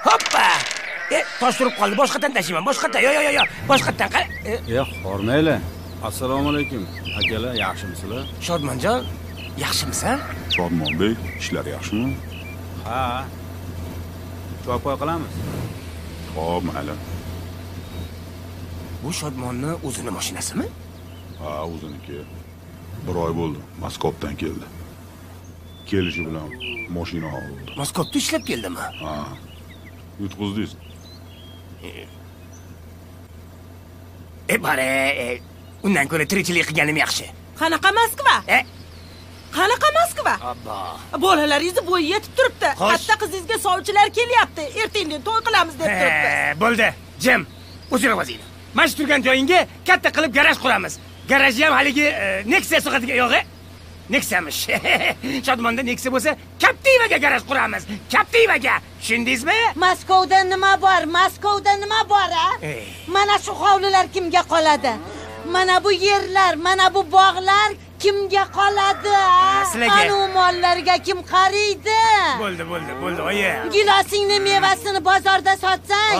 Hoppa! Tosh turib qoldi. Boshqatdan tashiyman. Boshqatdan. Yo. Boshqatdan qara. Xormaylar. Assalomu alaykum. Akalar, yaxshimisizlar? Shodmonjon, yaxshimisan? Shodmonbek, ishlar yaxshimi? Ha. Cho'poy qilamiz. Xo'p, mayli. Bu Shodmonni o'zini mashinasimi? Ha, o'ziniki. Bir oy bo'ldi. Moskvadan keldi. Kelishi bilan mashina oldi. Moskvada ishlab keldimi? Ha. Yutqizdingiz. Bare, undan ko'ra tirikchilik qilganim yaxshi. Qanaqa Moskva? Qanaqa Moskva? Abba. Bolalaringiz bo'yi yetib turibdi. Katta qizingizga sovchilar kelyapti. Ertangi to'y qilamiz deb turibdi. Bo'ldi. Jim, o'zing o'zing. Mana shu turgan joyingga katta qilib garaj quramiz. Garajni ham haligi Nexia so'qadiga yo'g'i. Nexiamish. Shodmonda Nexia bo'lsa, Captivaga garaj quramiz. Captivaga. Tushundingizmi? Moskvada nima bor? Moskvada nima bor, a? Mana shu hovlilar kimga qoladi? Mana bu yerlar, mana bu bog'lar kimga qoladi? Anu mollarga kim qariydi? Bo'ldi, oyi. Gilosingni mevasini bozorda sotsang,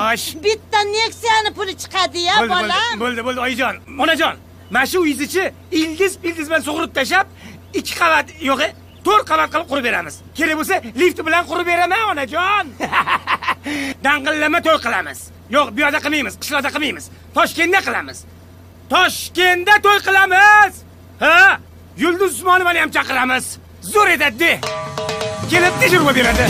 bitta Nexia'ni puli chiqadi-ya, bolam. Bo'ldi, oyijon. Onajon, mana shu uyingizni ildiz bilan sug'urib tashab, 2 qavat yo'g'i 4 qavat qilib qurib beramiz. Kerak bo'lsa, lift bilan qurib beraman, onajon. Dang'illama to'y qilamiz. Yo'q, bu yerda qilmaymiz, qishloqda qilmaymiz. Toshkentda qilamiz. Toshkentda to'y qilamiz. Ha? Yulduz Usmonovani ham chaqiramiz. Zo'r etadi. Kelib tejriba beradi.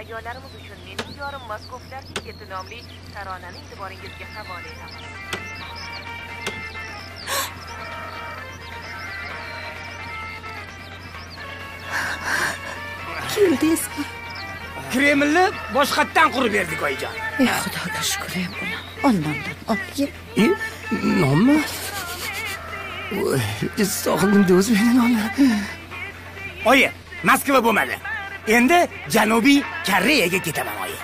murojaatlarimiz uchun mening yorim Moskovdagi keti nomli taronani e'tiboringizga havola etaman. Keldingiz. Kremlni boshqatdan qurib berdik oyijon. Ey xudoga shukr ey bolam. Ondan ol ye. Nonmi? Sog'lig'imda o'zi meni nonni. Oyi, Moskva bo'lmadi. Endi Janubiy Koreyaga ketaman oyi.